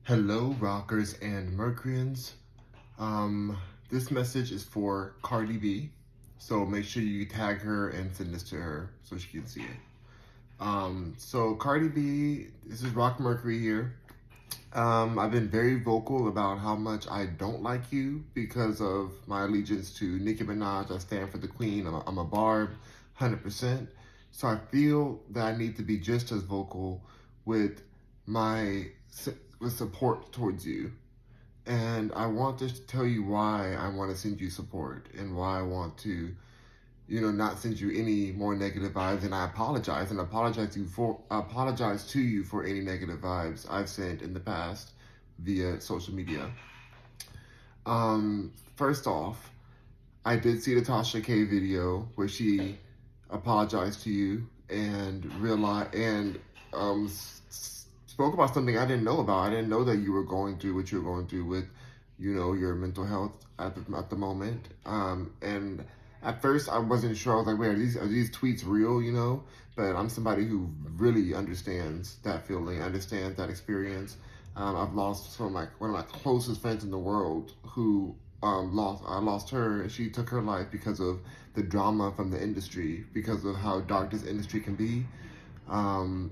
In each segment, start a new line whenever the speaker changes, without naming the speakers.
Hello, rockers and Mercuryans. Um, this message is for Cardi B, so make sure you tag her and send this to her so she can see it. So Cardi B, this is Rock Mercury here. I've been very vocal about how much I don't like you because of my allegiance to Nicki Minaj. I stand for the Queen. I'm a Barb, 100%. So I feel that I need to be just as vocal with my with support towards you. And I want to tell you why I want to send you support and why I want to, not send you any more negative vibes. And I apologize and apologize to you for any negative vibes I've sent in the past via social media. First off, I did see the Tasha K video where she apologized to you and realized and spoke about something I didn't know about. I didn't know that you were going through what you're going through with, your mental health at the moment. And at first I wasn't sure. I was like, wait, are these tweets real? But I'm somebody who really understands that feeling, understands that experience. I've lost one of my closest friends in the world who I lost her, and she took her life because of the drama from the industry, because of how dark this industry can be. Um,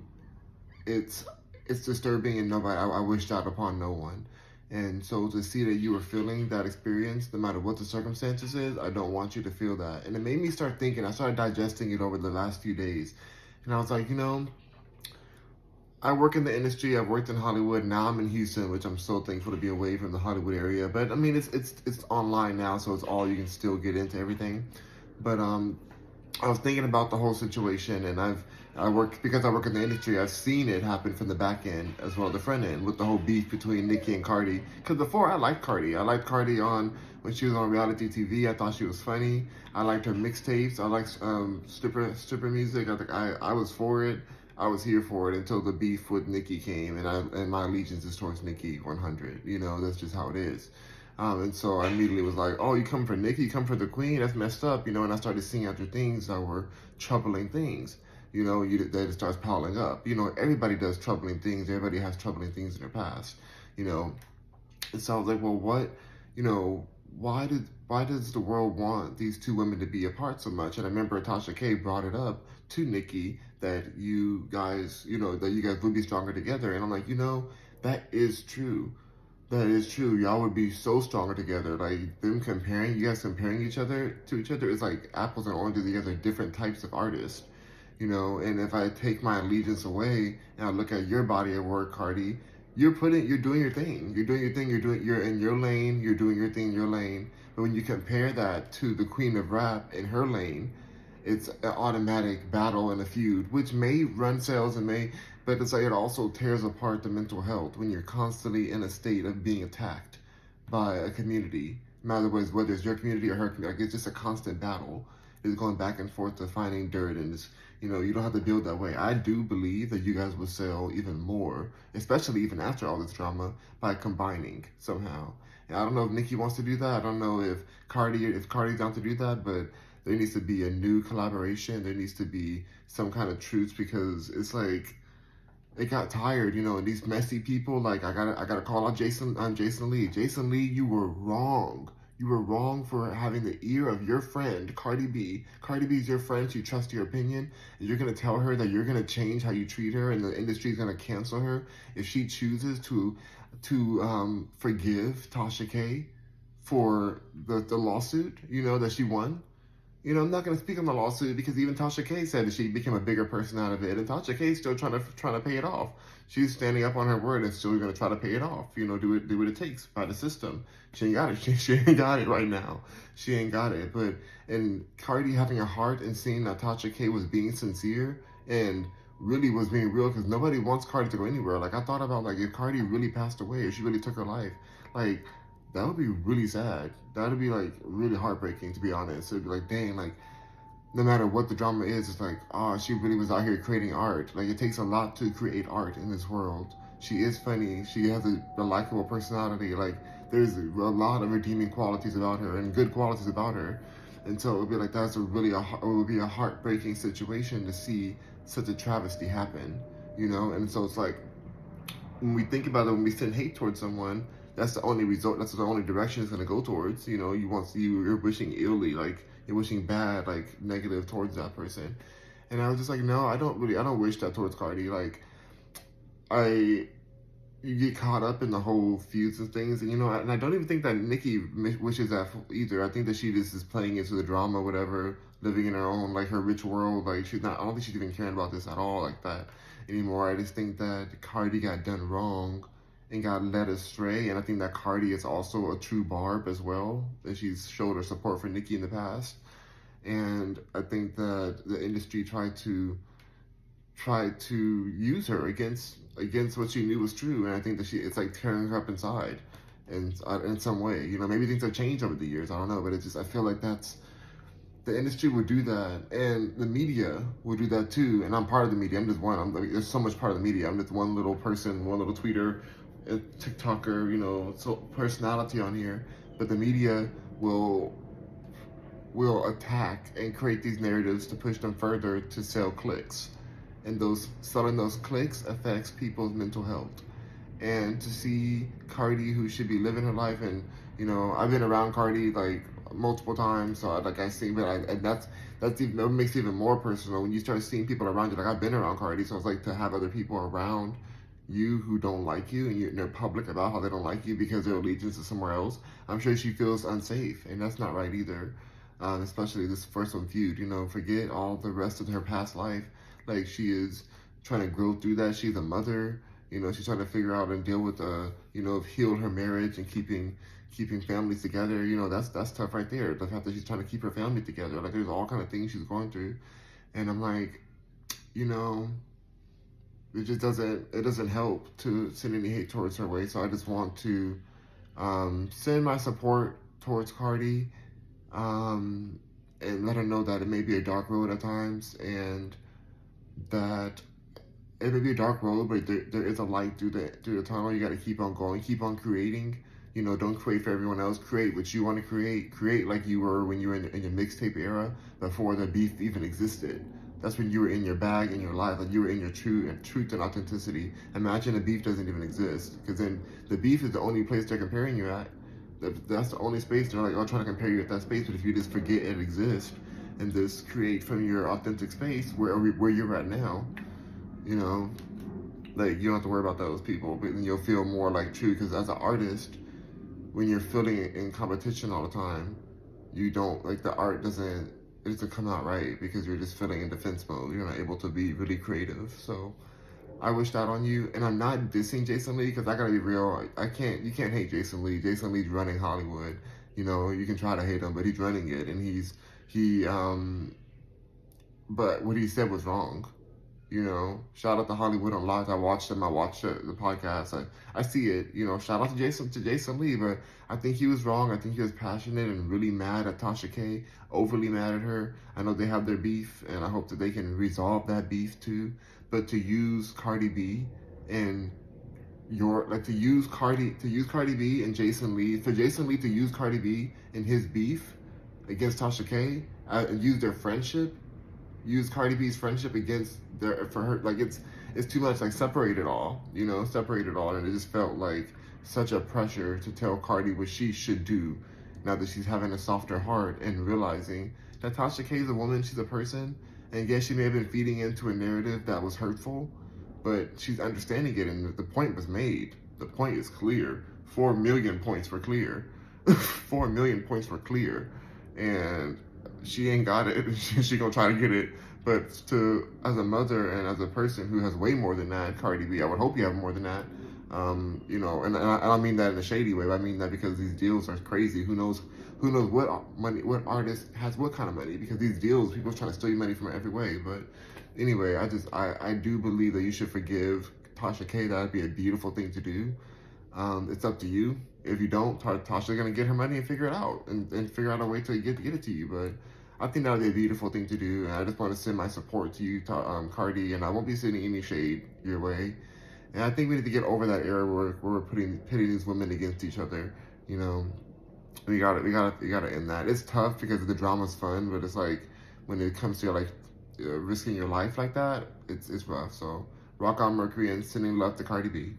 it's it's disturbing, and I wish that upon no one. And so to see that you were feeling that experience, no matter what the circumstances is, I don't want you to feel that. And it made me start thinking. I started digesting it over the last few days, and I was like, I work in the industry. I've worked in Hollywood. Now I'm in Houston, which I'm so thankful to be away from the Hollywood area. But I mean, it's online now, so it's all you can still get into everything. But I was thinking about the whole situation, and I work in the industry. I've seen it happen from the back end as well as the front end with the whole beef between Nicki and Cardi. Because before I liked Cardi. I liked Cardi on when she was on reality TV. I thought she was funny. I liked her mixtapes. I liked stripper music. I was for it. I was here for it until the beef with Nicki came, and my allegiance is towards Nicki 100. That's just how it is. And so I immediately was like, oh, you come for Nicki, you come for the Queen, that's messed up, and I started seeing after things that were troubling things, that it starts piling up. Everybody does troubling things, everybody has troubling things in their past, and so I was like, well, what, why does the world want these two women to be apart so much? And I remember Tasha K brought it up to Nicki that you guys would be stronger together. And I'm like, that is true. That is true. Y'all would be so stronger together. Like you guys comparing each other to each other is like apples and oranges. You guys are different types of artists, And if I take my allegiance away and I look at your body of work, Cardi, you're doing your thing. You're doing your thing. You're in your lane. You're doing your thing in your lane. But when you compare that to the Queen of Rap in her lane, it's an automatic battle and a feud, which may run sales but it's like it also tears apart the mental health when you're constantly in a state of being attacked by a community. In other words, whether it's your community or her community, like it's just a constant battle. It's going back and forth to finding dirt, and you don't have to build that way. I do believe that you guys will sell even more, especially even after all this drama, by combining somehow. And I don't know if Nicki wants to do that. I don't know if Cardi's down to do that, but there needs to be a new collaboration. There needs to be some kind of truth, because it's like it got tired, and these messy people. Like I gotta call out Jason Lee. Jason Lee, you were wrong. You were wrong for having the ear of your friend Cardi B. Cardi B is your friend. She trusts your opinion, and you're gonna tell her that you're gonna change how you treat her, and the industry's gonna cancel her if she chooses to forgive Tasha K for the lawsuit, that she won. I'm not going to speak on the lawsuit because even Tasha K said that she became a bigger person out of it, and Tasha K is still trying to pay it off. She's standing up on her word and still going to try to pay it off. Do what it takes by the system. She ain't got it. She ain't got it right now. She ain't got it. But and Cardi having a heart and seeing that Tasha K was being sincere and really was being real, because nobody wants Cardi to go anywhere. Like I thought about, like, if Cardi really passed away, if she really took her life, like, that would be really sad. That would be like really heartbreaking, to be honest. It'd be like, dang, like no matter what the drama is, it's like, oh, she really was out here creating art. Like it takes a lot to create art in this world. She is funny. She has a likable personality. Like there's a lot of redeeming qualities about her and good qualities about her. And so it would be like it would be a heartbreaking situation to see such a travesty happen, And so it's like when we think about it, when we send hate towards someone, that's the only result. That's the only direction it's going to go towards. You know, you're wishing illy, like you're wishing bad, like negative towards that person. And I was just like, no, I don't wish that towards Cardi. Like, I, you get caught up in the whole feuds and things, and and I don't even think that Nicki wishes that either. I think that she just is playing into the drama, whatever, living in her own like her rich world. Like she's not. I don't think she's even caring about this at all like that anymore. I just think that Cardi got done wrong and got led astray, and I think that Cardi is also a true Barb as well. That she's showed her support for Nicki in the past, and I think that the industry tried to use her against what she knew was true, and I think that it's like tearing her up inside, and in some way, maybe things have changed over the years. I don't know, but I feel like that's the industry would do that, and the media would do that too. And I'm part of the media. I'm just one. There's so much part of the media. I'm just one little person, one little tweeter, a TikToker, so personality on here. But the media will will attack and create these narratives to push them further to sell clicks, and those selling those clicks affects people's mental health. And to see Cardi, who should be living her life, and I've been around Cardi like multiple times, so I see, but and that's even, that makes it even more personal when you start seeing people around you. Like I've been around Cardi, so it's like to have other people around you who don't like you, and they're public about how they don't like you because their allegiance is somewhere else. I'm sure she feels unsafe, and that's not right either. Especially this first one feud. Forget all the rest of her past life. Like she is trying to grow through that. She's a mother. She's trying to figure out and deal with heal her marriage and keeping families together. That's tough right there. The fact that she's trying to keep her family together. Like there's all kind of things she's going through, and I'm like, it doesn't help to send any hate towards her way. So I just want to send my support towards Cardi, and let her know that it may be a dark road at times, and that it may be a dark road, but there is a light through the tunnel. You got to keep on going, keep on creating. Don't create for everyone else. Create what you want to create. Create like you were when you were in your mixtape era, before the beef even existed. That's when you were in your bag in your life, like you were in your truth and authenticity. Imagine the beef doesn't even exist, because then the beef is the only place they're comparing you at. That's the only space they're like, oh, trying to compare you at that space. But if you just forget it exists and just create from your authentic space where you're at now, like you don't have to worry about those people. But then you'll feel more like true, because as an artist, when you're feeling in competition all the time, you don't like the art doesn't come out right, because you're just feeling in defense mode. You're not able to be really creative. So I wish that on you. And I'm not dissing Jason Lee, because I gotta be real. You can't hate Jason Lee. Jason Lee's running Hollywood. You can try to hate him, but he's running it, and but what he said was wrong. Shout out to Hollywood Unlocked. I watched him. I watched the podcast. I see it. Shout out to Jason Lee, but I think he was wrong. I think he was passionate and really mad at Tasha K, overly mad at her. I know they have their beef, and I hope that they can resolve that beef too. But to use Cardi B and to use Cardi B and Jason Lee, for Jason Lee to use Cardi B in his beef against Tasha K, and use their friendship, use Cardi B's friendship against for her, like it's too much. Like separate it all, and it just felt like such a pressure to tell Cardi what she should do now that she's having a softer heart and realizing that Tasha K is a woman, she's a person, and yes, she may have been feeding into a narrative that was hurtful, but she's understanding it, and the point was made. The point is clear. 4 million points were clear. 4 million points were clear, and she ain't got it. She gonna try to get it. But as a mother and as a person who has way more than that, Cardi B, I would hope you have more than that. And I don't mean that in a shady way, but I mean that because these deals are crazy. Who knows what artist has what kind of money? Because these deals, people are trying to steal your money from every way. But anyway, I do believe that you should forgive Tasha K. That'd be a beautiful thing to do. It's up to you. If you don't, Tasha's gonna get her money and figure it out, and figure out a way to get it to you. But I think that would be a beautiful thing to do, and I just want to send my support to you, Cardi, and I won't be sending any shade your way. And I think we need to get over that era where we're pitting these women against each other. We gotta end that. It's tough because the drama's fun, but it's like when it comes to like risking your life like that, it's rough. So rock on, Mercury, and sending love to Cardi B.